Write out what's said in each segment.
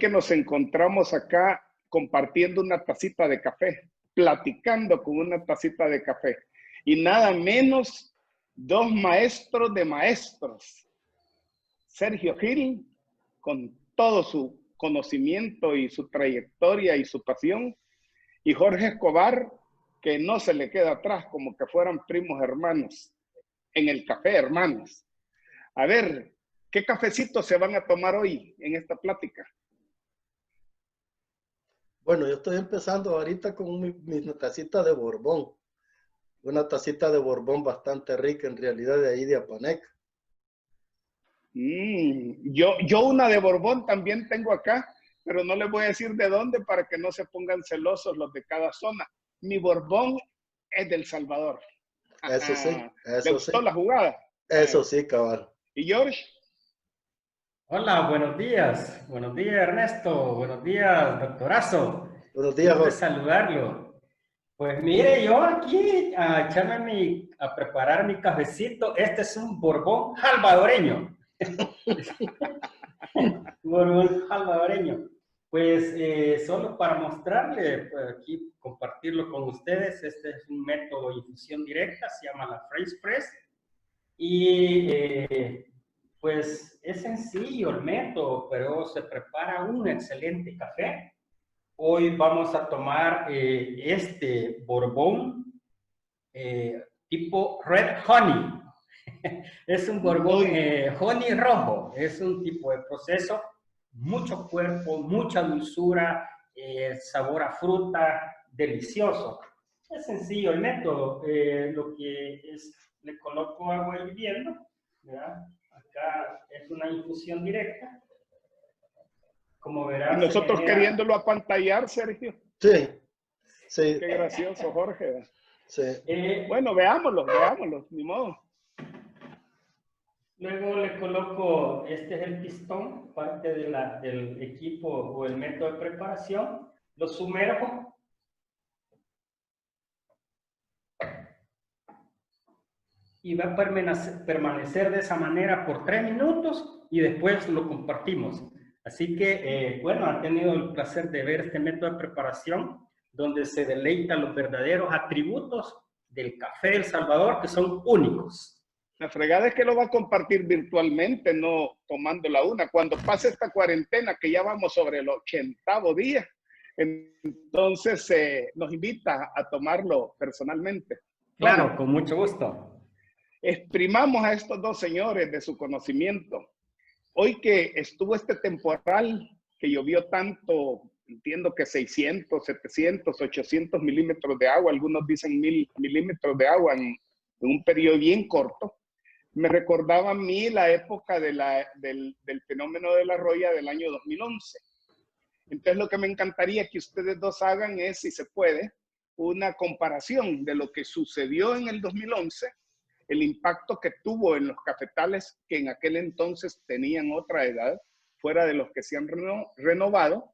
que nos encontramos acá compartiendo una tacita de café, platicando con una tacita de café. Y nada menos, dos maestros de maestros. Sergio Gil, con todo su conocimiento y su trayectoria y su pasión, y Jorge Escobar, que no se le queda atrás, como que fueran primos hermanos, en el café, hermanos. A ver, ¿qué cafecito se van a tomar hoy en esta plática? Bueno, yo estoy empezando ahorita con mi tacita de Borbón. Una tacita de Borbón bastante rica, en realidad, de ahí de Apaneca. Yo una de Borbón también tengo acá, pero no les voy a decir de dónde para que no se pongan celosos los de cada zona. Mi Borbón es del Salvador. Eso sí, ¿Le eso sí. gustó la jugada? Eso sí, cabal. ¿Y George? Hola, buenos días. Buenos días, Ernesto. Buenos días, doctorazo. Buenos días, Gusto de Jorge. saludarlo. Pues mire, yo aquí a preparar mi cafecito. Este es un Borbón salvadoreño. Borbón salvadoreño. Pues solo para mostrarle, pues, aquí compartirlo con ustedes. Este es un método de infusión directa, se llama la French Press. Y pues es sencillo el método, pero se prepara un excelente café. Hoy vamos a tomar este Borbón tipo Red Honey. Es un Borbón Honey rojo. Es un tipo de proceso, mucho cuerpo, mucha dulzura, sabor a fruta, delicioso. Es sencillo el método. Lo que es, le coloco agua hirviendo, ¿verdad? Acá es una infusión directa. Como verás, y nosotros queriéndolo apantallar, Sergio. Sí, sí. Qué gracioso, Jorge. Sí. Bueno, veámoslo, ni modo. Luego le coloco, este es el pistón, parte de del equipo o el método de preparación. Lo sumerjo. Y va a permanecer de esa manera por 3 minutos y después lo compartimos. Así que, bueno, han tenido el placer de ver este método de preparación donde se deleitan los verdaderos atributos del café de El Salvador, que son únicos. La fregada es que lo va a compartir virtualmente, no tomando la una. Cuando pase esta cuarentena, que ya vamos sobre el 80º día, entonces nos invita a tomarlo personalmente. Claro, Bueno, con mucho gusto. Exprimamos a estos dos señores de su conocimiento. Hoy que estuvo este temporal, que llovió tanto, entiendo que 600, 700, 800 milímetros de agua, algunos dicen 1000 milímetros de agua en un periodo bien corto, me recordaba a mí la época del fenómeno de la roya del año 2011. Entonces lo que me encantaría que ustedes dos hagan es, si se puede, una comparación de lo que sucedió en el 2011, el impacto que tuvo en los cafetales que en aquel entonces tenían otra edad, fuera de los que se han renovado,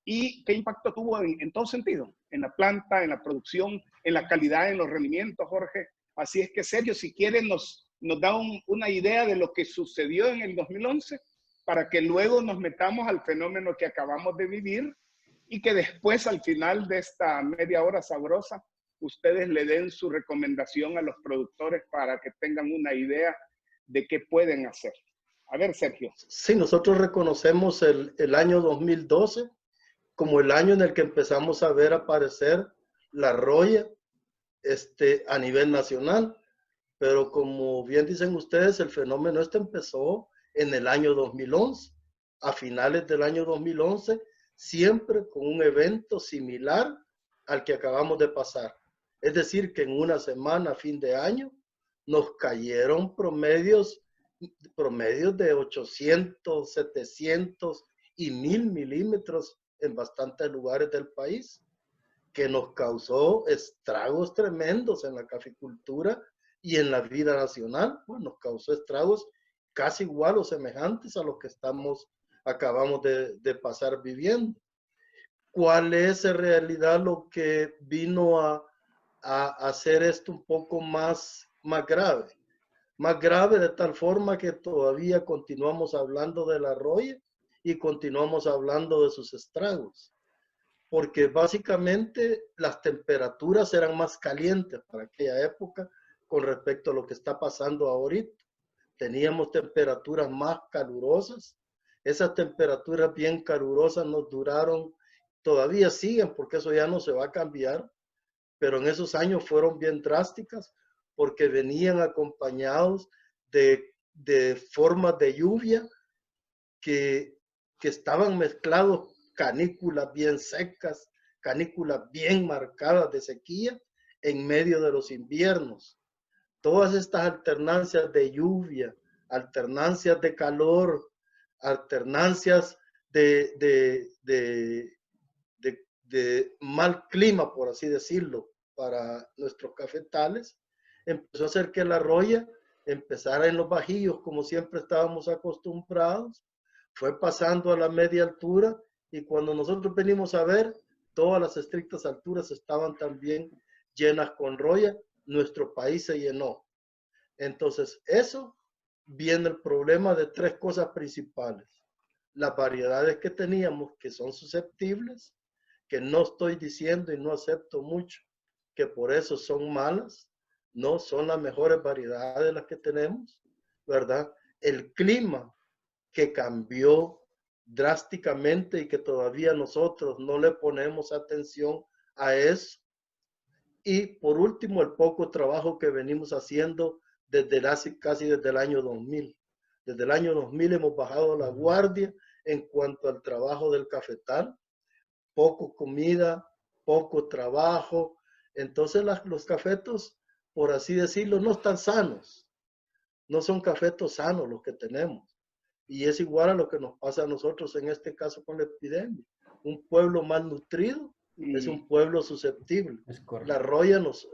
y qué impacto tuvo en todo sentido, en la planta, en la producción, en la calidad, en los rendimientos, Jorge. Así es que, Sergio, si quieren, nos da una idea de lo que sucedió en el 2011 para que luego nos metamos al fenómeno que acabamos de vivir y que después, al final de esta media hora sabrosa, ustedes le den su recomendación a los productores para que tengan una idea de qué pueden hacer. A ver, Sergio. Sí, nosotros reconocemos el año 2012 como el año en el que empezamos a ver aparecer la roya a nivel nacional. Pero como bien dicen ustedes, el fenómeno empezó en el año 2011, a finales del año 2011, siempre con un evento similar al que acabamos de pasar. Es decir, que en una semana, fin de año, nos cayeron promedios de 800, 700 y 1000 milímetros en bastantes lugares del país, que nos causó estragos tremendos en la caficultura y en la vida nacional. Bueno, nos causó estragos casi igual o semejantes a los que acabamos de pasar viviendo. ¿Cuál es en realidad lo que vino a hacer esto un poco más grave? más grave, de tal forma que todavía continuamos hablando de la roya y continuamos hablando de sus estragos, porque básicamente las temperaturas eran más calientes para aquella época con respecto a lo que está pasando ahorita. Teníamos temperaturas más calurosas. Esas temperaturas bien calurosas nos duraron, todavía siguen, porque eso ya no se va a cambiar, pero en esos años fueron bien drásticas porque venían acompañados de formas de lluvia que estaban mezclados, canículas bien secas, canículas bien marcadas de sequía en medio de los inviernos. Todas estas alternancias de lluvia, alternancias de calor, alternancias de mal clima, por así decirlo, para nuestros cafetales, empezó a hacer que la roya empezara en los bajillos, como siempre estábamos acostumbrados, fue pasando a la media altura, y cuando nosotros venimos a ver, todas las estrictas alturas estaban también llenas con roya. Nuestro país se llenó. Entonces, eso viene el problema de tres cosas principales. Las variedades que teníamos, que son susceptibles, que no estoy diciendo y no acepto mucho, que por eso son malas, no son las mejores variedades las que tenemos, ¿verdad? El clima que cambió drásticamente y que todavía nosotros no le ponemos atención a eso. Y por último, el poco trabajo que venimos haciendo casi desde el año 2000. Desde el año 2000 hemos bajado la guardia en cuanto al trabajo del cafetal. Poco comida, poco trabajo. Entonces los cafetos, por así decirlo, no están sanos. No son cafetos sanos los que tenemos. Y es igual a lo que nos pasa a nosotros en este caso con la epidemia. Un pueblo malnutrido es un pueblo susceptible. La roya nos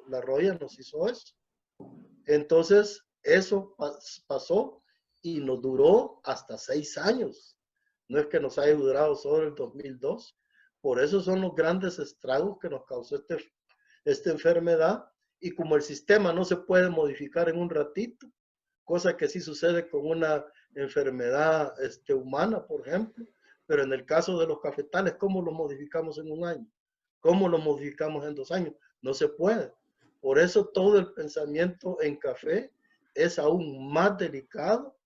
hizo eso. Entonces, eso pasó y nos duró hasta 6 años. No es que nos haya durado solo el 2002. Por eso son los grandes estragos que nos causó esta enfermedad. Y como el sistema no se puede modificar en un ratito, cosa que sí sucede con una enfermedad humana, por ejemplo, pero en el caso de los cafetales, ¿cómo lo modificamos en un año? ¿Cómo lo modificamos en 2 años? No se puede. Por eso todo el pensamiento en café es aún más delicado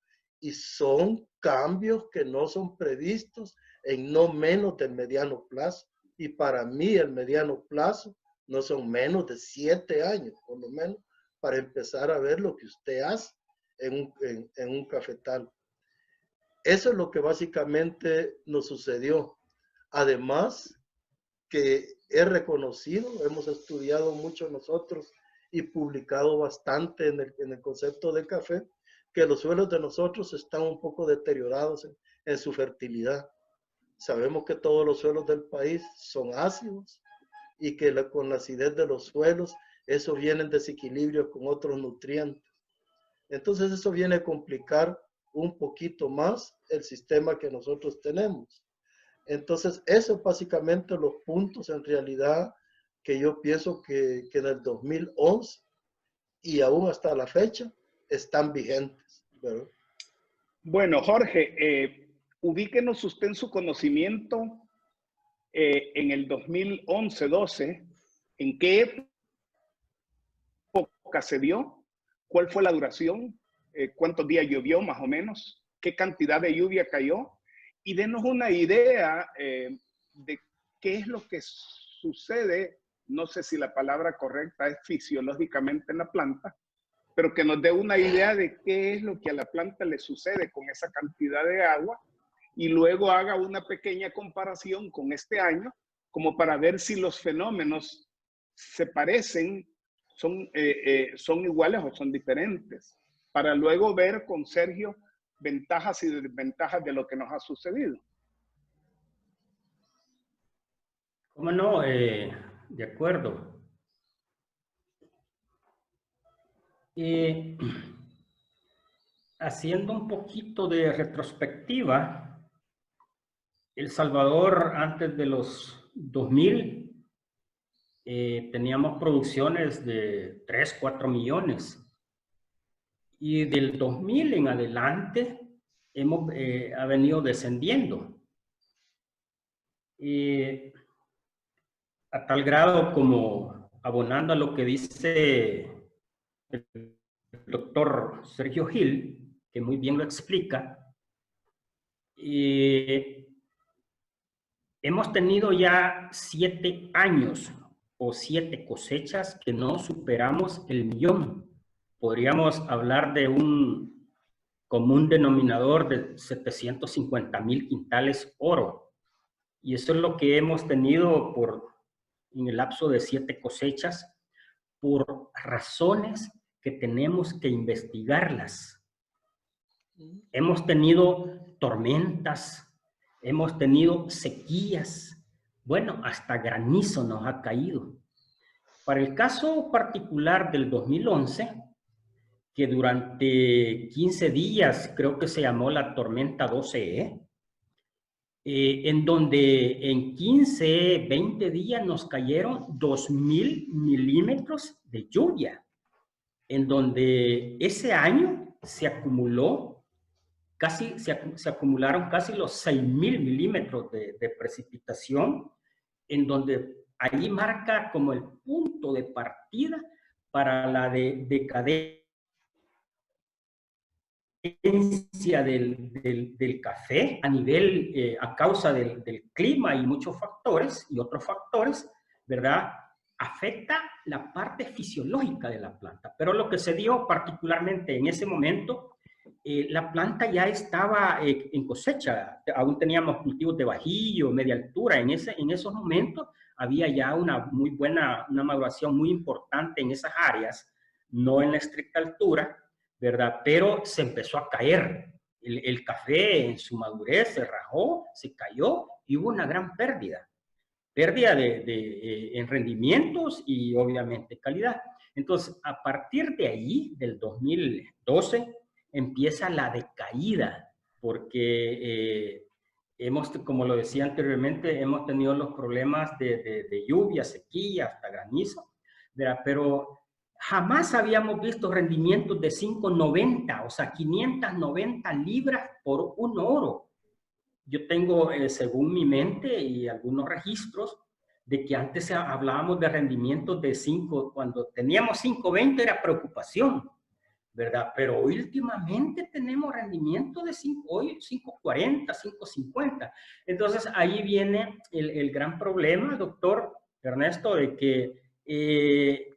y son cambios que no son previstos en no menos del mediano plazo. Y para mí el mediano plazo no son menos de 7 años, por lo menos, para empezar a ver lo que usted hace en un cafetal. Eso es lo que básicamente nos sucedió. Además, que he reconocido, hemos estudiado mucho nosotros y publicado bastante en el concepto del café, que los suelos de nosotros están un poco deteriorados en su fertilidad. Sabemos que todos los suelos del país son ácidos y que con la acidez de los suelos, eso viene en desequilibrio con otros nutrientes. Entonces eso viene a complicar un poquito más el sistema que nosotros tenemos. Entonces, eso es básicamente los puntos en realidad que yo pienso que en el 2011 y aún hasta la fecha están vigentes, ¿verdad? Bueno, Jorge, ubíquenos usted en su conocimiento en el 2011-12, ¿en qué época se dio? ¿Cuál fue la duración? ¿Cuántos días llovió más o menos? ¿Qué cantidad de lluvia cayó? Y denos una idea de qué es lo que sucede, no sé si la palabra correcta es fisiológicamente en la planta, pero que nos dé una idea de qué es lo que a la planta le sucede con esa cantidad de agua y luego haga una pequeña comparación con este año, como para ver si los fenómenos se parecen, son iguales o son diferentes, para luego ver con Sergio ventajas y desventajas de lo que nos ha sucedido. ¿Cómo no? De acuerdo. Haciendo un poquito de retrospectiva, El Salvador antes de los 2000 teníamos producciones de 3, 4 millones. Y del 2000 en adelante ha venido descendiendo. A tal grado como abonando a lo que dice el doctor Sergio Gil, que muy bien lo explica, hemos tenido ya 7 años o 7 cosechas que no superamos el millón. Podríamos hablar de un común denominador de 750,000 quintales oro. Y eso es lo que hemos tenido en el lapso de 7 cosechas, por razones que tenemos que investigarlas. Hemos tenido tormentas, hemos tenido sequías, bueno, hasta granizo nos ha caído. Para el caso particular del 2011, que durante 15 días, creo que se llamó la tormenta 12E, en donde en 15, 20 días nos cayeron 2,000 milímetros de lluvia, en donde ese año se acumularon casi los 6,000 milímetros de precipitación, en donde ahí marca como el punto de partida para la decadencia del café a nivel, a causa del clima y muchos factores y otros factores, ¿verdad? Afecta la parte fisiológica de la planta. Pero lo que se dio particularmente en ese momento, la planta ya estaba en cosecha, aún teníamos cultivos de bajillo, media altura. En esos momentos había ya una maduración muy importante en esas áreas, no en la estricta altura, ¿verdad? Pero se empezó a caer. El café en su madurez se rajó, se cayó y hubo una gran pérdida. Pérdida en rendimientos y obviamente calidad. Entonces, a partir de ahí, del 2012, empieza la decaída, porque como lo decía anteriormente, hemos tenido los problemas de lluvia, sequía, hasta granizo, ¿verdad? Pero jamás habíamos visto rendimientos de 5,90, o sea, 590 libras por un oro. Yo tengo, según mi mente y algunos registros, de que antes hablábamos de rendimientos de 5, cuando teníamos 5,20 era preocupación, ¿verdad? Pero últimamente tenemos rendimiento de 5,40, 5,50. Entonces ahí viene el gran problema, doctor Ernesto, de que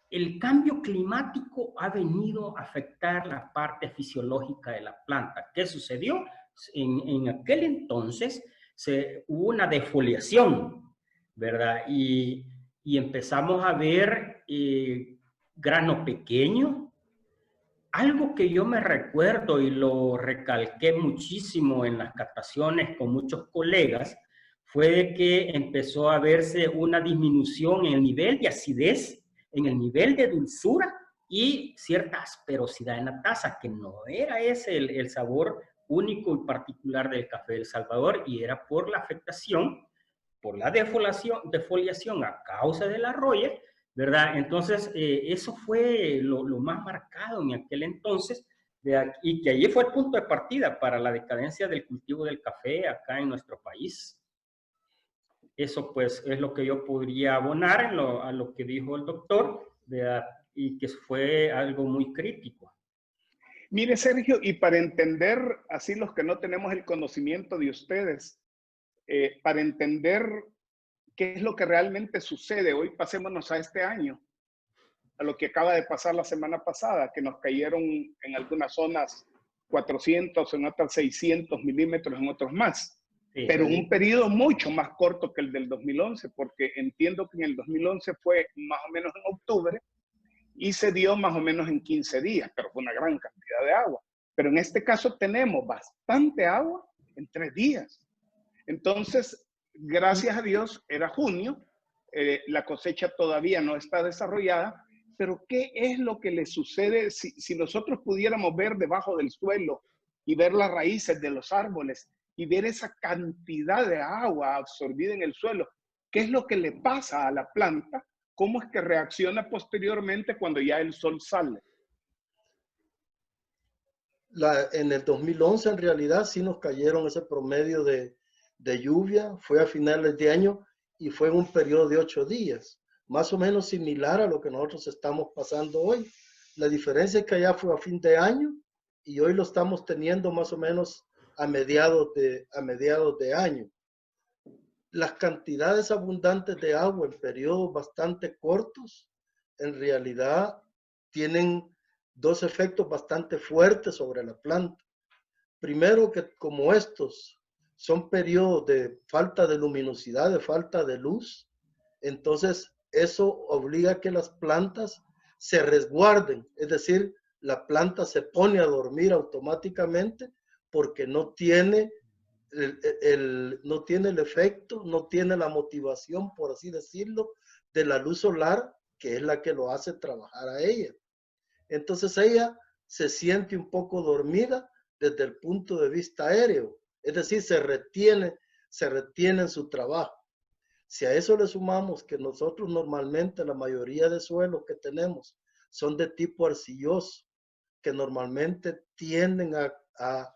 el cambio climático ha venido a afectar la parte fisiológica de la planta. ¿Qué sucedió? En aquel entonces hubo una defoliación, ¿verdad? Y empezamos a ver grano pequeño. Algo que yo me recuerdo y lo recalqué muchísimo en las cataciones con muchos colegas, fue de que empezó a verse una disminución en el nivel de acidez, en el nivel de dulzura y cierta asperosidad en la taza, que no era ese el sabor único y particular del café de El Salvador, y era por la afectación, por la defoliación a causa de la roya, ¿verdad? Entonces, eso fue lo más marcado en aquel entonces, y que allí fue el punto de partida para la decadencia del cultivo del café acá en nuestro país. Eso pues es lo que yo podría abonar a lo que dijo el doctor, ¿verdad? Y que fue algo muy crítico. Mire, Sergio, y para entender, así los que no tenemos el conocimiento de ustedes, para entender qué es lo que realmente sucede, hoy pasémonos a este año, a lo que acaba de pasar la semana pasada, que nos cayeron en algunas zonas 400, en otras 600 milímetros, en otros más. Sí, pero en un periodo mucho más corto que el del 2011, porque entiendo que en el 2011 fue más o menos en octubre y se dio más o menos en 15 días, pero fue una gran cantidad de agua. Pero en este caso tenemos bastante agua en 3 días. Entonces, gracias a Dios, era junio, la cosecha todavía no está desarrollada, pero ¿qué es lo que le sucede si nosotros pudiéramos ver debajo del suelo y ver las raíces de los árboles y ver esa cantidad de agua absorbida en el suelo? ¿Qué es lo que le pasa a la planta? ¿Cómo es que reacciona posteriormente cuando ya el sol sale? En el 2011 en realidad sí nos cayeron ese promedio de lluvia, fue a finales de año y fue en un periodo de 8 días, más o menos similar a lo que nosotros estamos pasando hoy. La diferencia es que allá fue a fin de año y hoy lo estamos teniendo más o menos a mediados de año. Las cantidades abundantes de agua en periodos bastante cortos, en realidad tienen dos efectos bastante fuertes sobre la planta. Primero, que como estos son periodos de falta de luminosidad, de falta de luz, entonces eso obliga a que las plantas se resguarden, es decir, la planta se pone a dormir automáticamente porque no tiene no tiene el efecto, no tiene la motivación, por así decirlo, de la luz solar, que es la que lo hace trabajar a ella. Entonces ella se siente un poco dormida desde el punto de vista aéreo, es decir, se retiene en su trabajo. Si a eso le sumamos que nosotros normalmente la mayoría de suelos que tenemos son de tipo arcilloso, que normalmente tienden a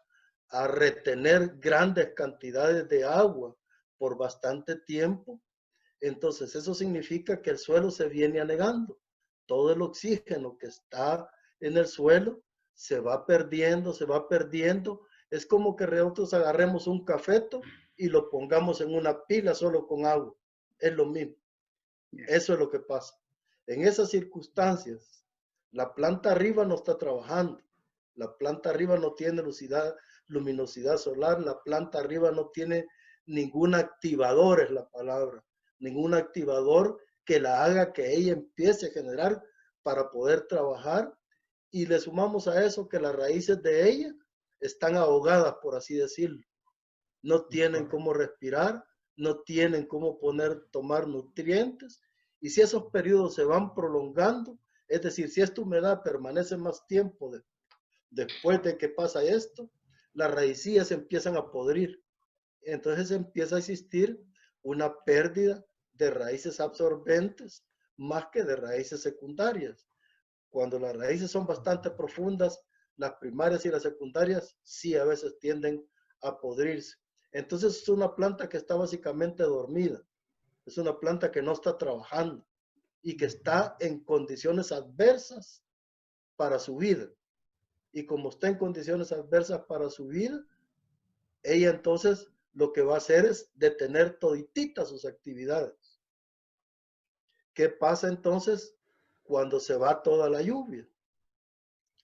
retener grandes cantidades de agua por bastante tiempo, entonces eso significa que el suelo se viene anegando. Todo el oxígeno que está en el suelo se va perdiendo, se va perdiendo. Es como que nosotros agarremos un cafeto y lo pongamos en una pila solo con agua. Es lo mismo. Eso es lo que pasa. En esas circunstancias, la planta arriba no está trabajando. La planta arriba no tiene luminosidad solar. La planta arriba no tiene ningún activador, es la palabra. Ningún activador que la haga que ella empiece a generar para poder trabajar. Y le sumamos a eso que las raíces de ella están ahogadas, por así decirlo. No tienen cómo respirar, no tienen cómo tomar nutrientes. Y si esos periodos se van prolongando, es decir, si esta humedad permanece más tiempo después de que pasa esto, las raicillas empiezan a podrir. Entonces empieza a existir una pérdida de raíces absorbentes más que de raíces secundarias. Cuando las raíces son bastante profundas, las primarias y las secundarias sí a veces tienden a podrirse. Entonces es una planta que está básicamente dormida. Es una planta que no está trabajando y que está en condiciones adversas para su vida. Y como está en condiciones adversas para su vida, ella entonces lo que va a hacer es detener todititas sus actividades. ¿Qué pasa entonces cuando se va toda la lluvia?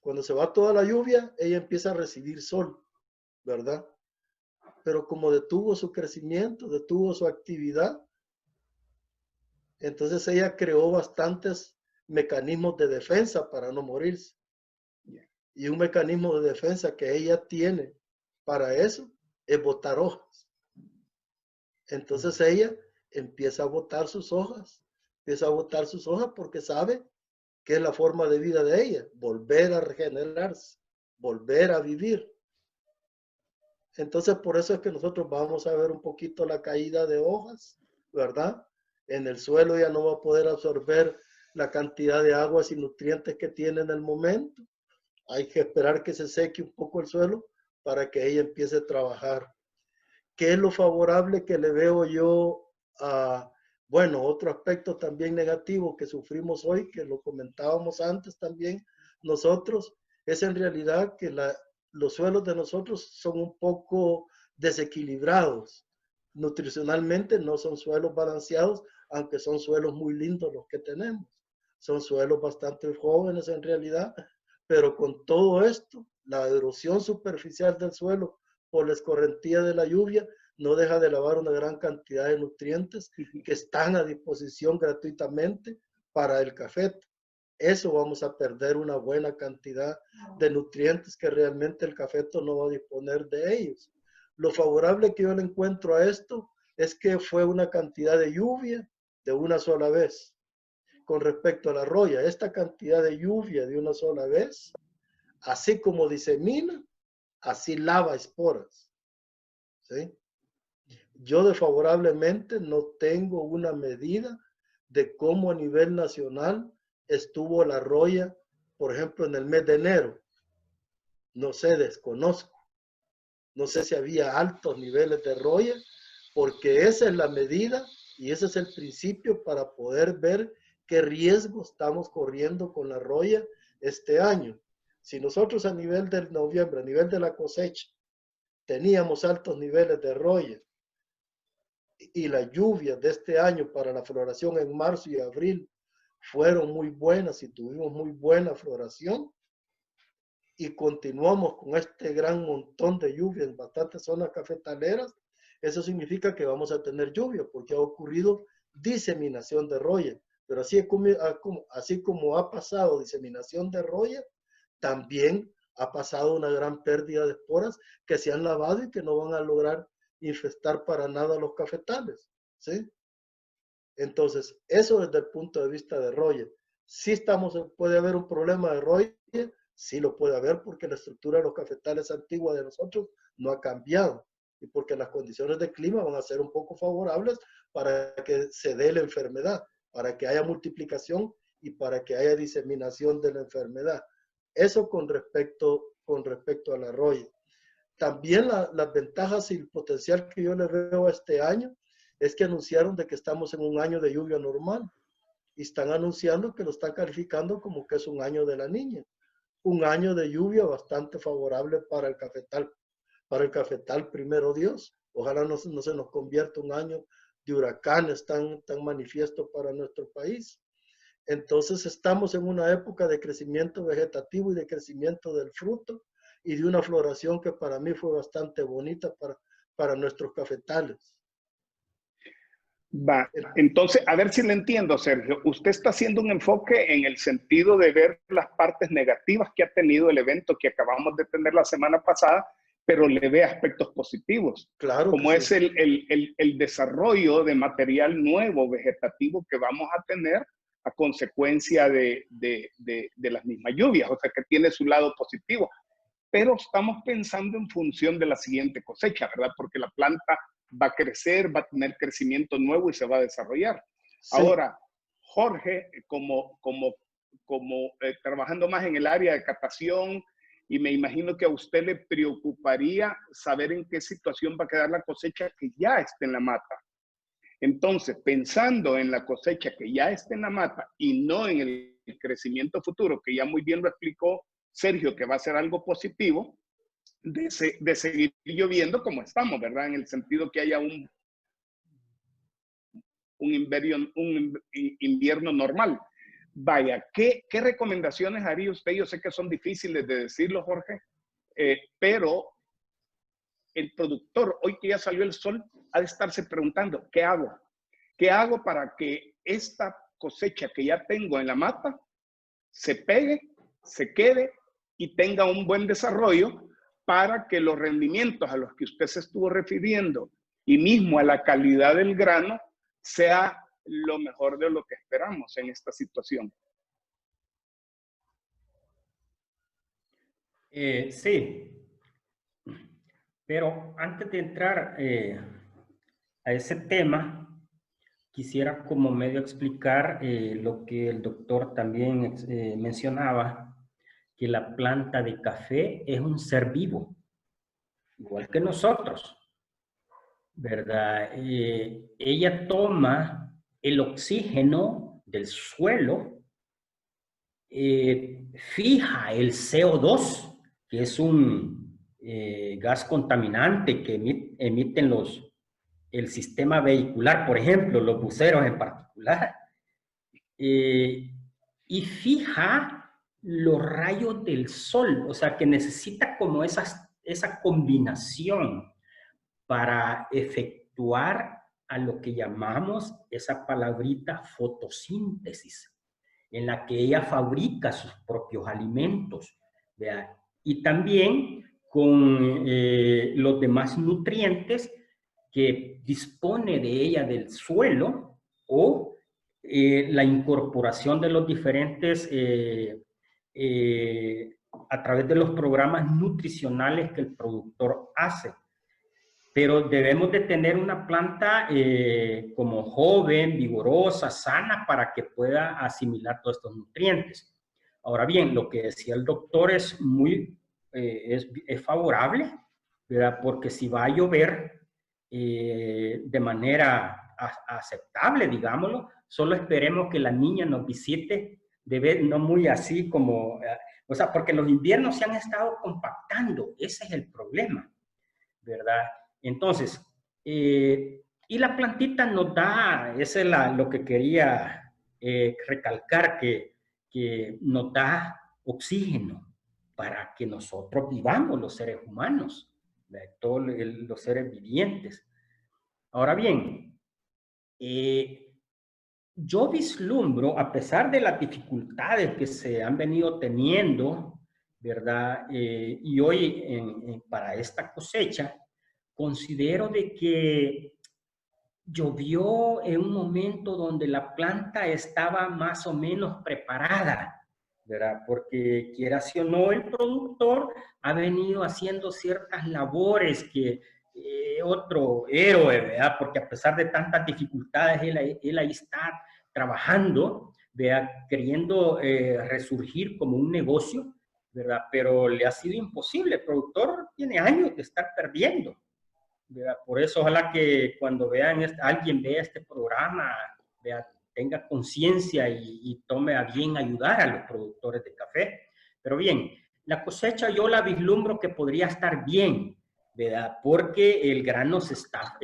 Cuando se va toda la lluvia, ella empieza a recibir sol, ¿verdad? Pero como detuvo su crecimiento, detuvo su actividad, entonces ella creó bastantes mecanismos de defensa para no morirse. Y un mecanismo de defensa que ella tiene para eso es botar hojas. Entonces ella empieza a botar sus hojas, porque sabe que es la forma de vida de ella, volver a regenerarse, volver a vivir. Entonces por eso es que nosotros vamos a ver un poquito la caída de hojas, ¿verdad? En el suelo ya no va a poder absorber la cantidad de aguas y nutrientes que tiene en el momento. Hay que esperar que se seque un poco el suelo para que ella empiece a trabajar. ¿Qué es lo favorable que le veo yo a, bueno, otro aspecto también negativo que sufrimos hoy, que lo comentábamos antes también nosotros, es en realidad que los suelos de nosotros son un poco desequilibrados. Nutricionalmente no son suelos balanceados, aunque son suelos muy lindos los que tenemos. Son suelos bastante jóvenes en realidad, pero con todo esto, la erosión superficial del suelo por la escorrentía de la lluvia no deja de lavar una gran cantidad de nutrientes que están a disposición gratuitamente para el café. Eso vamos a perder una buena cantidad de nutrientes que realmente el cafeto no va a disponer de ellos. Lo favorable que yo le encuentro a esto es que fue una cantidad de lluvia de una sola vez. Con respecto a la roya, esta cantidad de lluvia de una sola vez, así como disemina, así lava esporas. ¿Sí? Yo desfavorablemente no tengo una medida de cómo a nivel nacional estuvo la roya, por ejemplo, en el mes de enero. No sé, desconozco. No sé si había altos niveles de roya, porque esa es la medida y ese es el principio para poder ver qué riesgo estamos corriendo con la roya este año. Si nosotros a nivel del noviembre, a nivel de la cosecha, teníamos altos niveles de roya y las lluvias de este año para la floración en marzo y abril fueron muy buenas y tuvimos muy buena floración, y continuamos con este gran montón de lluvias en bastantes zonas cafetaleras, eso significa que vamos a tener lluvia porque ha ocurrido diseminación de roya. Pero así como ha pasado diseminación de roya, también ha pasado una gran pérdida de esporas que se han lavado y que no van a lograr infestar para nada los cafetales, ¿sí? Entonces, eso desde el punto de vista de roya. Sí puede haber un problema de roya, sí lo puede haber porque la estructura de los cafetales antigua de nosotros no ha cambiado y porque las condiciones de clima van a ser un poco favorables para que se dé la enfermedad, para que haya multiplicación y para que haya diseminación de la enfermedad. Eso con respecto a la roya. También las ventajas y el potencial que yo le veo a este año es que anunciaron de que estamos en un año de lluvia normal y están anunciando que lo están calificando como que es un año de la niña. Un año de lluvia bastante favorable para el cafetal, primero Dios. Ojalá no se nos convierta un año de huracanes tan manifiesto para nuestro país. Entonces estamos en una época de crecimiento vegetativo y de crecimiento del fruto y de una floración que para mí fue bastante bonita para nuestros cafetales. Va, entonces, a ver si le entiendo, Sergio. Usted está haciendo un enfoque en el sentido de ver las partes negativas que ha tenido el evento que acabamos de tener la semana pasada, pero le ve aspectos positivos. Claro, como que es sí. el desarrollo de material nuevo vegetativo que vamos a tener a consecuencia de las mismas lluvias, o sea que tiene su lado positivo. Pero estamos pensando en función de la siguiente cosecha, ¿verdad? Porque la planta va a crecer, va a tener crecimiento nuevo y se va a desarrollar. Sí. Ahora, Jorge, trabajando más en el área de catación, y me imagino que a usted le preocuparía saber en qué situación va a quedar la cosecha que ya está en la mata. Entonces, pensando en la cosecha que ya está en la mata y no en el crecimiento futuro, que ya muy bien lo explicó Sergio, que va a ser algo positivo, de seguir lloviendo como estamos, ¿verdad? En el sentido que haya un invierno normal. Vaya, ¿qué recomendaciones haría usted? Yo sé que son difíciles de decirlo, Jorge, pero el productor, hoy que ya salió el sol, ha de estarse preguntando, ¿qué hago? ¿Qué hago para que esta cosecha que ya tengo en la mata se pegue, se quede y tenga un buen desarrollo para que los rendimientos a los que usted se estuvo refiriendo y mismo a la calidad del grano sea lo mejor de lo que esperamos en esta situación? Sí, pero antes de entrar a ese tema, quisiera como medio explicar lo que el doctor también mencionaba, que la planta de café es un ser vivo, igual que nosotros, ¿verdad? Ella toma el oxígeno del suelo, fija el CO2, que es un gas contaminante que emiten el sistema vehicular, por ejemplo, los buceros en particular, y fija los rayos del sol, o sea que necesita como esa combinación para efectuar a lo que llamamos esa palabrita fotosíntesis, en la que ella fabrica sus propios alimentos, ¿verdad? Y también con los demás nutrientes que dispone de ella del suelo o la incorporación de los diferentes a través de los programas nutricionales que el productor hace. Pero debemos de tener una planta como joven, vigorosa, sana, para que pueda asimilar todos estos nutrientes. Ahora bien, lo que decía el doctor es muy es favorable, ¿verdad? Porque si va a llover de manera aceptable, digámoslo, solo esperemos que la niña nos visite, no muy así como, o sea, porque los inviernos se han estado compactando, ese es el problema, ¿verdad? Entonces, y la plantita nos da, ese es lo que quería recalcar, que nos da oxígeno para que nosotros vivamos, los seres humanos, todos los seres vivientes. Ahora bien, yo vislumbro, a pesar de las dificultades que se han venido teniendo, ¿verdad? Y hoy para esta cosecha, considero de que llovió en un momento donde la planta estaba más o menos preparada, ¿verdad? Porque quiera si o no, el productor ha venido haciendo ciertas labores que otro héroe, ¿verdad? Porque a pesar de tantas dificultades, él ahí está trabajando, ¿verdad? Queriendo resurgir como un negocio, ¿verdad? Pero le ha sido imposible. El productor tiene años de estar perdiendo, ¿verdad? Por eso ojalá que cuando alguien vea este programa, ¿verdad?, tenga conciencia y tome a bien ayudar a los productores de café. Pero bien, la cosecha yo la vislumbro que podría estar bien, ¿verdad? Porque el grano está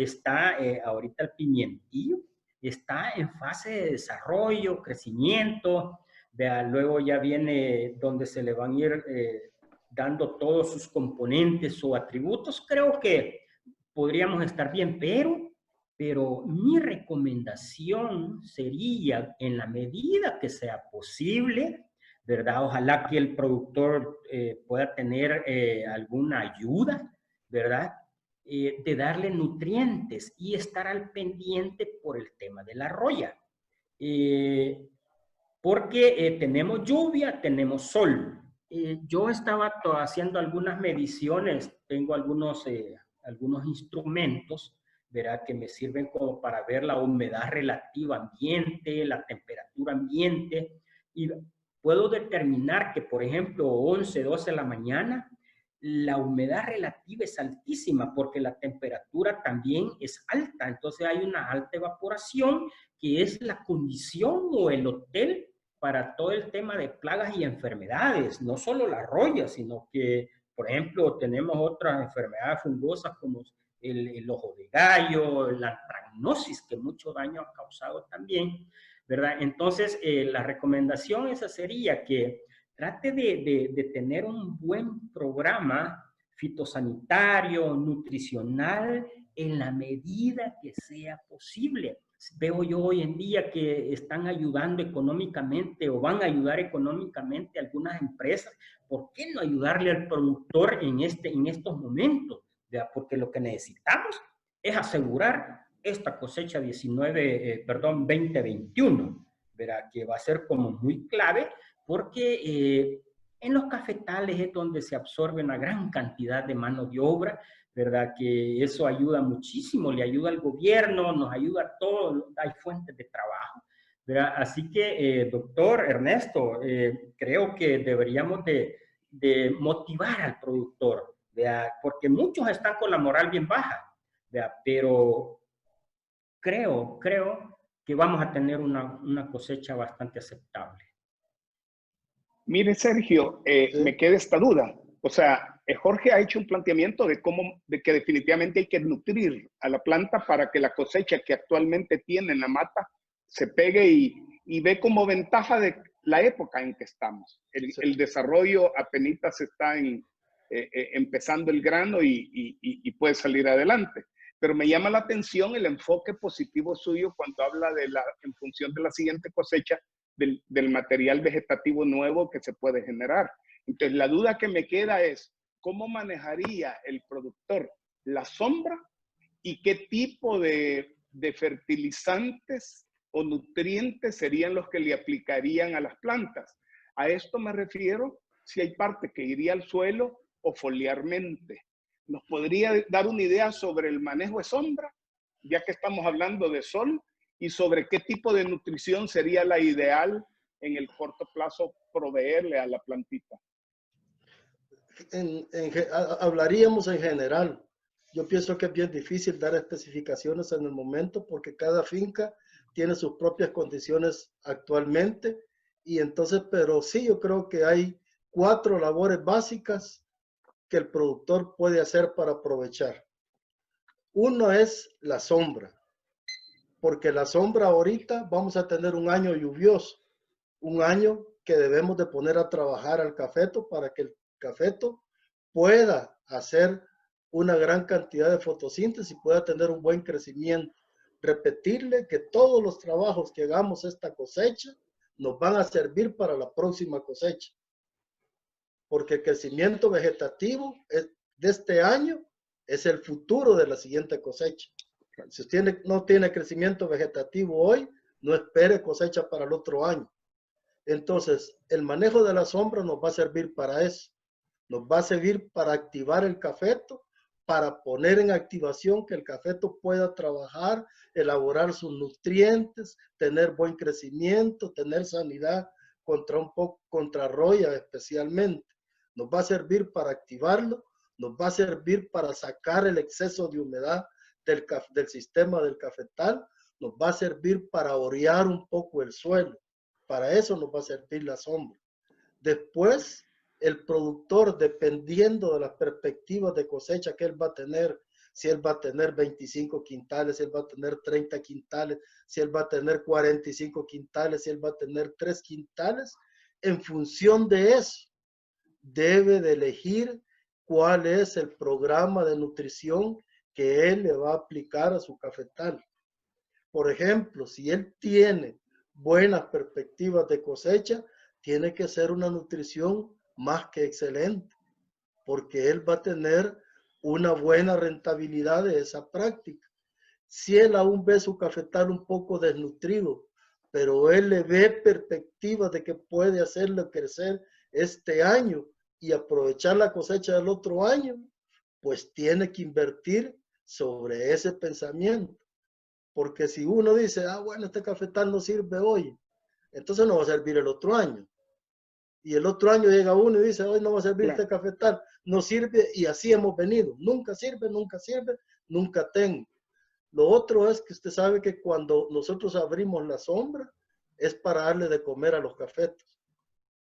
ahorita el pimientillo está en fase de desarrollo, crecimiento, ¿verdad? Luego ya viene donde se le van a ir dando todos sus componentes o atributos. Creo que podríamos estar bien, pero mi recomendación sería, en la medida que sea posible, ¿verdad? Ojalá que el productor pueda tener alguna ayuda, ¿verdad? De darle nutrientes y estar al pendiente por el tema de la roya. Porque tenemos lluvia, tenemos sol. Yo estaba haciendo algunas mediciones, tengo algunos instrumentos, ¿verdad?, que me sirven como para ver la humedad relativa ambiente, la temperatura ambiente, y puedo determinar que, por ejemplo, 11, 12 de la mañana, la humedad relativa es altísima porque la temperatura también es alta. Entonces hay una alta evaporación que es la condición o el hotel para todo el tema de plagas y enfermedades, no solo la roya, sino que, por ejemplo, tenemos otras enfermedades fungosas como el ojo de gallo, la antracnosis, que mucho daño ha causado también, ¿verdad? Entonces, la recomendación esa sería que trate de tener un buen programa fitosanitario, nutricional, en la medida que sea posible. Veo yo hoy en día que están ayudando económicamente o van a ayudar económicamente a algunas empresas. ¿Por qué no ayudarle al productor en estos momentos? Porque lo que necesitamos es asegurar esta cosecha 2021, ¿verdad? Que va a ser como muy clave porque en los cafetales es donde se absorbe una gran cantidad de mano de obra, ¿verdad? Que eso ayuda muchísimo, le ayuda al gobierno, nos ayuda a todos, hay fuentes de trabajo, ¿verdad? Así que, doctor Ernesto, creo que deberíamos de motivar al productor, ¿verdad? Porque muchos están con la moral bien baja, ¿verdad? Pero creo que vamos a tener una cosecha bastante aceptable. Mire, Sergio, Sí. me queda esta duda. O sea, Jorge ha hecho un planteamiento de que definitivamente hay que nutrir a la planta para que la cosecha que actualmente tiene en la mata se pegue y ve como ventaja de la época en que estamos. El desarrollo apenas está empezando el grano y puede salir adelante. Pero me llama la atención el enfoque positivo suyo cuando habla en función de la siguiente cosecha, del material vegetativo nuevo que se puede generar. Entonces, la duda que me queda es, ¿cómo manejaría el productor la sombra y qué tipo de fertilizantes o nutrientes serían los que le aplicarían a las plantas? A esto me refiero si hay parte que iría al suelo o foliarmente. ¿Nos podría dar una idea sobre el manejo de sombra, ya que estamos hablando de sol? Y sobre qué tipo de nutrición sería la ideal en el corto plazo proveerle a la plantita. hablaríamos en general. Yo pienso que es bien difícil dar especificaciones en el momento porque cada finca tiene sus propias condiciones actualmente y entonces, pero sí, yo creo que hay 4 labores básicas que el productor puede hacer para aprovechar. Uno es la sombra, porque la sombra ahorita vamos a tener un año lluvioso, un año que debemos de poner a trabajar al cafeto para que el cafeto pueda hacer una gran cantidad de fotosíntesis y pueda tener un buen crecimiento. Repetirle que todos los trabajos que hagamos esta cosecha nos van a servir para la próxima cosecha, porque el crecimiento vegetativo de este año es el futuro de la siguiente cosecha. Si usted no tiene crecimiento vegetativo hoy, no espere cosecha para el otro año. Entonces, el manejo de la sombra nos va a servir para eso. Nos va a servir para activar el cafeto, para poner en activación que el cafeto pueda trabajar, elaborar sus nutrientes, tener buen crecimiento, tener sanidad contra roya especialmente. Nos va a servir para activarlo, nos va a servir para sacar el exceso de humedad del sistema del cafetal, nos va a servir para orear un poco el suelo. Para eso nos va a servir la sombra. Después, el productor, dependiendo de las perspectivas de cosecha que él va a tener, si él va a tener 25 quintales, si él va a tener 30 quintales, si él va a tener 45 quintales, si él va a tener 3 quintales, en función de eso, debe de elegir cuál es el programa de nutrición que él le va a aplicar a su cafetal. Por ejemplo, si él tiene buenas perspectivas de cosecha, tiene que ser una nutrición más que excelente, porque él va a tener una buena rentabilidad de esa práctica. Si él aún ve su cafetal un poco desnutrido, pero él le ve perspectivas de que puede hacerlo crecer este año y aprovechar la cosecha del otro año, pues tiene que invertir sobre ese pensamiento. Porque si uno dice, bueno, este cafetal no sirve hoy, entonces no va a servir el otro año. Y el otro año llega uno y dice, hoy no va a servir este cafetal, no sirve, y así hemos venido. Nunca sirve, nunca tengo. Lo otro es que usted sabe que cuando nosotros abrimos la sombra, es para darle de comer a los cafetos.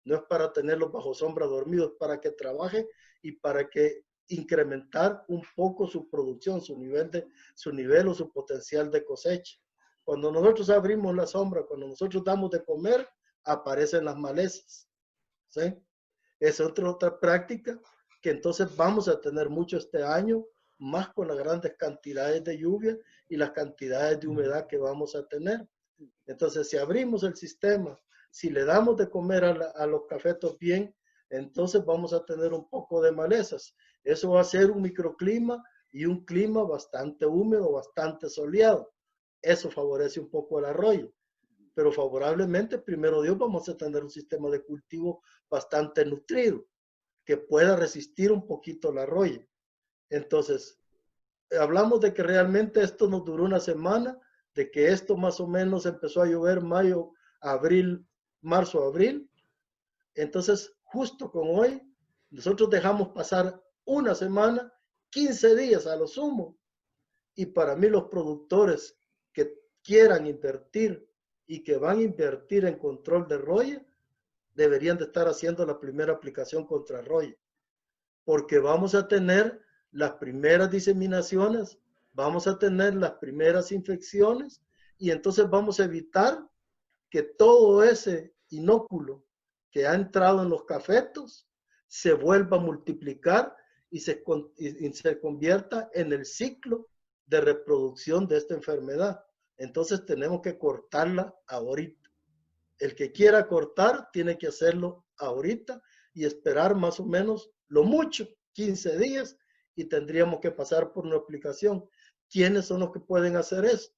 No es para tenerlos bajo sombra dormidos, para que trabaje y para que incrementar un poco su producción, su nivel o su potencial de cosecha. Cuando nosotros abrimos la sombra, cuando nosotros damos de comer, aparecen las malezas. ¿Sí? Es otra práctica que entonces vamos a tener mucho este año, más con las grandes cantidades de lluvia y las cantidades de humedad que vamos a tener. Entonces, si abrimos el sistema, si le damos de comer a los cafetos bien, entonces vamos a tener un poco de malezas. Eso va a ser un microclima y un clima bastante húmedo, bastante soleado. Eso favorece un poco el arroyo. Pero favorablemente, primero Dios, vamos a tener un sistema de cultivo bastante nutrido, que pueda resistir un poquito la arroyo. Entonces, hablamos de que realmente esto nos duró una semana, de que esto más o menos empezó a llover mayo, abril, marzo, abril. Entonces, justo con hoy, nosotros dejamos pasar una semana, 15 días a lo sumo. Y para mí los productores que quieran invertir y que van a invertir en control de roya, deberían de estar haciendo la primera aplicación contra roya. Porque vamos a tener las primeras diseminaciones, vamos a tener las primeras infecciones y entonces vamos a evitar que todo ese inóculo que ha entrado en los cafetos se vuelva a multiplicar y se convierta en el ciclo de reproducción de esta enfermedad. Entonces tenemos que cortarla ahorita. El que quiera cortar tiene que hacerlo ahorita y esperar más o menos lo mucho 15 días y tendríamos que pasar por una aplicación. ¿Quiénes son los que pueden hacer esto?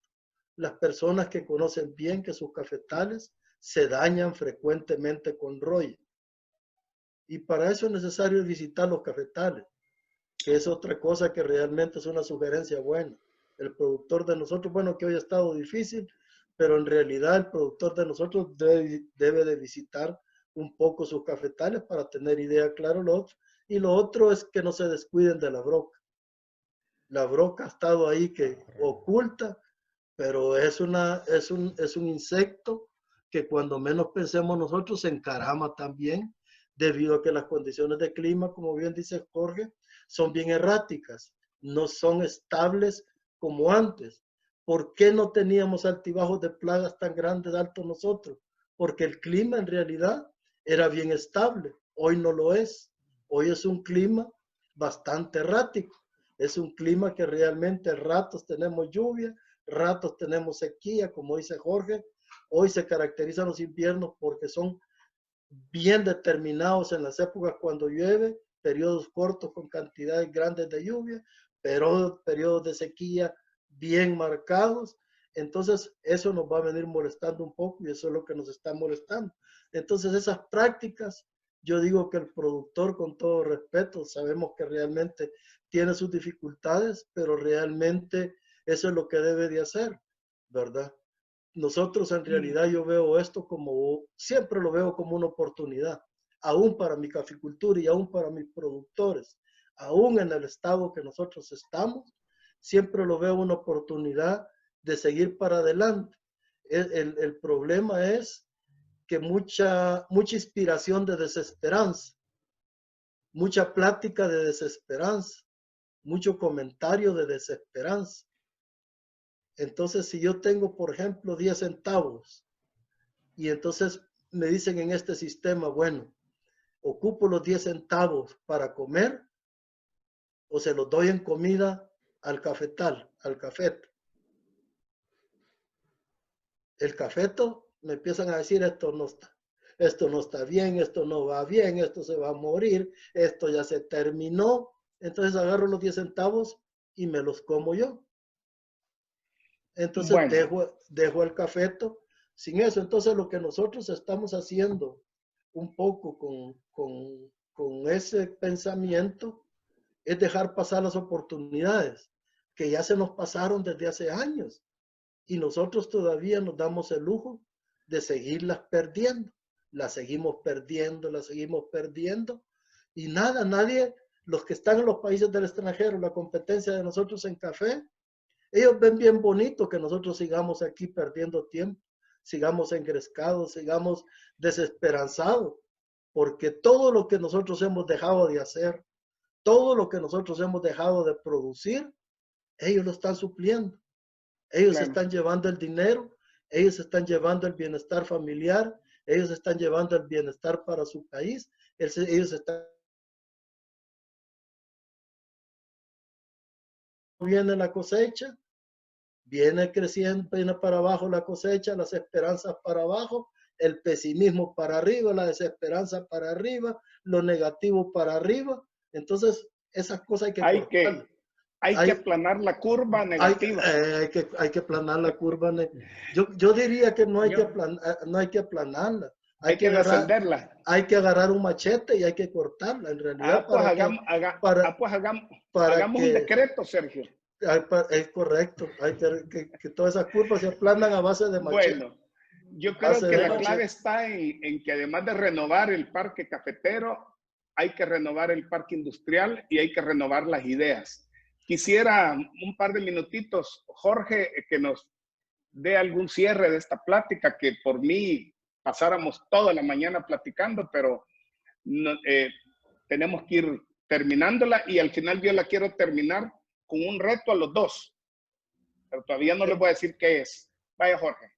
Las personas que conocen bien que sus cafetales se dañan frecuentemente con roya. Y para eso es necesario visitar los cafetales, que es otra cosa que realmente es una sugerencia buena. El productor de nosotros, bueno, que hoy ha estado difícil, pero en realidad el productor de nosotros debe de visitar un poco sus cafetales para tener idea, claro, Y lo otro es que no se descuiden de la broca. La broca ha estado ahí que oculta, pero es un insecto que cuando menos pensemos nosotros se encarama también, debido a que las condiciones de clima, como bien dice Jorge, son bien erráticas, no son estables como antes. ¿Por qué no teníamos altibajos de plagas tan grandes altos nosotros? Porque el clima en realidad era bien estable. Hoy no lo es. Hoy es un clima bastante errático. Es un clima que realmente ratos tenemos lluvia, ratos tenemos sequía, como dice Jorge. Hoy se caracterizan los inviernos porque son bien determinados en las épocas cuando llueve, periodos cortos con cantidades grandes de lluvia, pero periodos de sequía bien marcados. Entonces, eso nos va a venir molestando un poco y eso es lo que nos está molestando. Entonces, esas prácticas, yo digo que el productor, con todo respeto, sabemos que realmente tiene sus dificultades, pero realmente eso es lo que debe de hacer, ¿verdad? Nosotros en realidad yo veo esto como, siempre lo veo como una oportunidad, aún para mi caficultura y aún para mis productores, aún en el estado que nosotros estamos, siempre lo veo una oportunidad de seguir para adelante. El problema es que mucha inspiración de desesperanza, mucha plática de desesperanza, mucho comentario de desesperanza. Entonces, si yo tengo, por ejemplo, 10 centavos y entonces me dicen en este sistema, bueno, ocupo los 10 centavos para comer o se los doy en comida al cafetal, al cafeto. El cafeto me empiezan a decir, esto no está bien, esto no va bien, esto se va a morir, esto ya se terminó. Entonces agarro los 10 centavos y me los como yo. Entonces Bueno, dejo el cafeto sin eso. Entonces lo que nosotros estamos haciendo un poco con ese pensamiento es dejar pasar las oportunidades que ya se nos pasaron desde hace años y nosotros todavía nos damos el lujo de seguirlas perdiendo. Las seguimos perdiendo, las seguimos perdiendo y nada, nadie, los que están en los países del extranjero, la competencia de nosotros en café, ellos ven bien bonito que nosotros sigamos aquí perdiendo tiempo, sigamos engrescados, sigamos desesperanzados, porque todo lo que nosotros hemos dejado de hacer, todo lo que nosotros hemos dejado de producir, ellos lo están supliendo. Ellos claro. están llevando el dinero, ellos están llevando el bienestar familiar, ellos están llevando el bienestar para su país, ellos están... Viene la cosecha, viene creciendo, viene para abajo la cosecha, las esperanzas para abajo, el pesimismo para arriba, la desesperanza para arriba, lo negativo para arriba. Entonces, esas cosas hay que cortarlas. Hay que aplanar la curva negativa. Hay que aplanar la curva. Yo diría que no hay que aplanarla. Hay que descenderla. Hay que agarrar un machete y hay que cortarla. En realidad, hagamos un decreto, Sergio. Es correcto. Hay que todas esas curvas se aplanan a base de machete. Bueno, yo creo que la clave está en que además de renovar el parque cafetero, hay que renovar el parque industrial y hay que renovar las ideas. Quisiera un par de minutitos, Jorge, que nos dé algún cierre de esta plática, que por mí pasáramos toda la mañana platicando, pero no, tenemos que ir terminándola y al final yo la quiero terminar con un reto a los dos, pero todavía no les voy a decir qué es. Vaya, Jorge.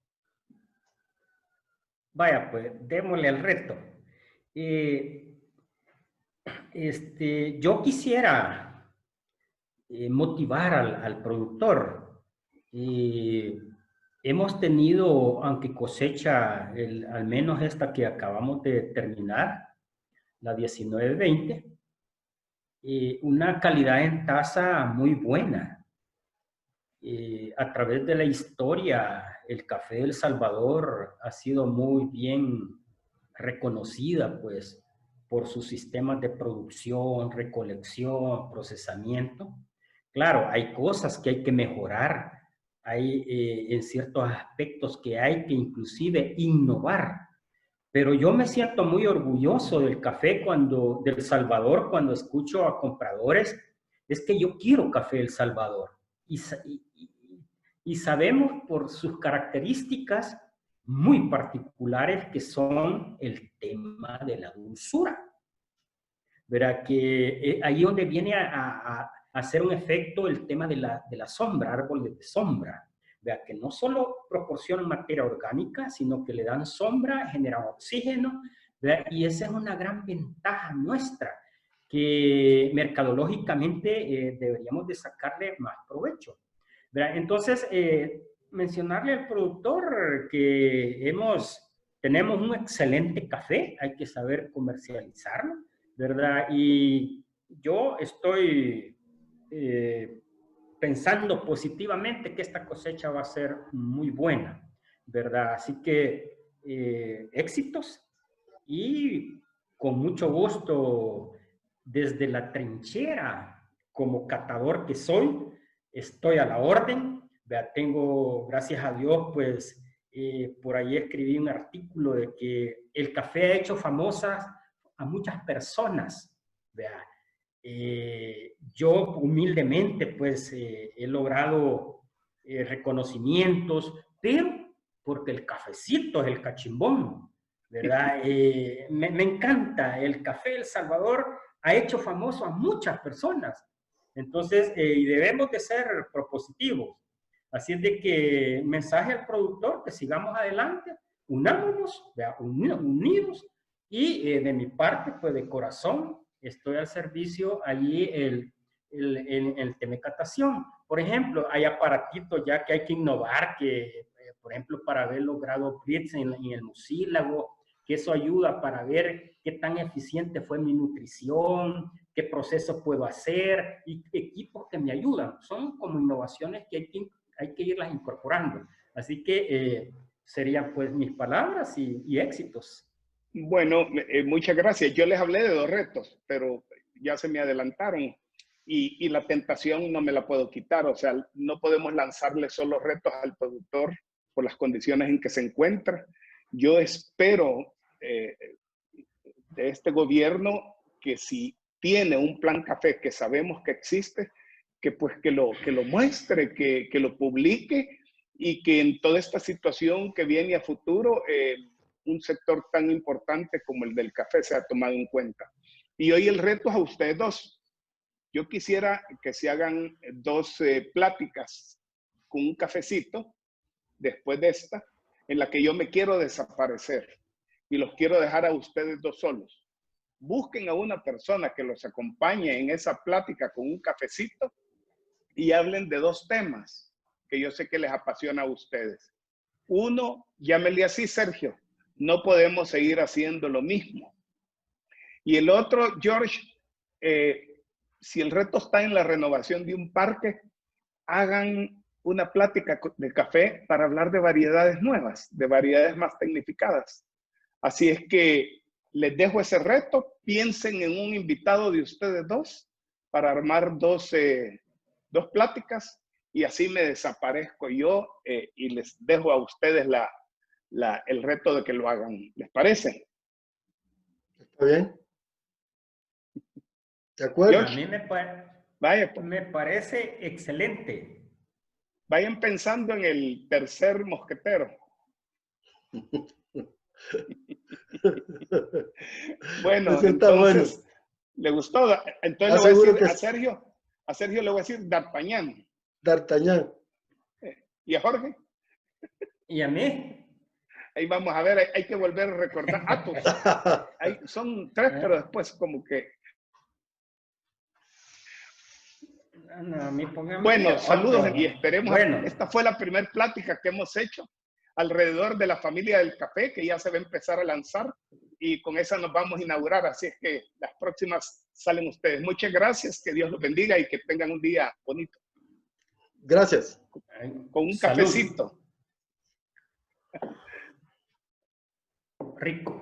Vaya, pues démosle al reto. Yo quisiera motivar al productor. Hemos tenido, aunque cosecha, al menos esta que acabamos de terminar, la 19-20, una calidad en taza muy buena. A través de la historia, el café de El Salvador ha sido muy bien reconocida, pues, por sus sistemas de producción, recolección, procesamiento. Claro, hay cosas que hay que mejorar, hay en ciertos aspectos que hay que inclusive innovar, Pero yo me siento muy orgulloso del café del Salvador, cuando escucho a compradores, es que yo quiero café El Salvador. Y sabemos por sus características muy particulares que son el tema de la dulzura. Verá que ahí donde viene a hacer un efecto el tema de la sombra, árboles de sombra. Vea que no solo proporcionan materia orgánica, sino que le dan sombra, generan oxígeno, ¿verdad? Y esa es una gran ventaja nuestra, que mercadológicamente deberíamos de sacarle más provecho, ¿verdad? Entonces, mencionarle al productor que tenemos un excelente café, hay que saber comercializarlo, ¿verdad? Y yo estoy pensando positivamente que esta cosecha va a ser muy buena, ¿verdad? Así que éxitos y con mucho gusto desde la trinchera como catador que soy, estoy a la orden. ¿Verdad? Tengo, gracias a Dios, pues por ahí escribí un artículo de que el café ha hecho famosas a muchas personas. ¿Verdad? Yo humildemente pues he logrado reconocimientos, pero porque el cafecito es el cachimbón, ¿verdad? Me encanta, el café El Salvador ha hecho famoso a muchas personas, entonces y debemos de ser propositivos. Así es de que mensaje al productor que sigamos adelante, unámonos, unidos, y de mi parte, pues de corazón, estoy al servicio allí el tema de catación. Por ejemplo, hay aparatitos ya que hay que innovar, que por ejemplo, para ver los grados Brix en el mucílago, que eso ayuda para ver qué tan eficiente fue mi nutrición, qué proceso puedo hacer, y equipos que me ayudan. Son como innovaciones que hay que irlas incorporando. Así que serían pues mis palabras y éxitos. Bueno, muchas gracias. Yo les hablé de 2 retos, pero ya se me adelantaron y la tentación no me la puedo quitar. O sea, no podemos lanzarle solo retos al productor por las condiciones en que se encuentra. Yo espero de este gobierno que si tiene un plan café que sabemos que existe, que pues que lo muestre, que lo publique y que en toda esta situación que viene a futuro, un sector tan importante como el del café se ha tomado en cuenta. Y hoy el reto es a ustedes dos. Yo quisiera que se hagan 2 pláticas con un cafecito después de esta, en la que yo me quiero desaparecer y los quiero dejar a ustedes 2 solos. Busquen a una persona que los acompañe en esa plática con un cafecito y hablen de 2 temas que yo sé que les apasiona a ustedes. Uno, llámele así, Sergio, no podemos seguir haciendo lo mismo. Y el otro, George, si el reto está en la renovación de un parque, hagan una plática de café para hablar de variedades nuevas, de variedades más tecnificadas. Así es que les dejo ese reto, piensen en un invitado de ustedes 2 para armar 2 pláticas y así me desaparezco yo y les dejo a ustedes el reto de que lo hagan. ¿Les parece? ¿Está bien? ¿De acuerdo? A mí Vaya, pues. me parece excelente. Vayan pensando en el tercer mosquetero. Bueno, entonces, bueno. ¿Le gustó? Entonces le voy a decir a Sergio le voy a decir D'Artagnan. D'Artagnan. ¿Y a Jorge? ¿Y a mí? Ahí vamos a ver, hay que volver a recordar. Athos. Son 3, pero después como que... No, a mí bueno, saludos y esperemos. Bueno. Esta fue la primera plática que hemos hecho alrededor de la familia del café, que ya se va a empezar a lanzar y con esa nos vamos a inaugurar. Así es que las próximas salen ustedes. Muchas gracias, que Dios los bendiga y que tengan un día bonito. Gracias. Con un cafecito. Rico.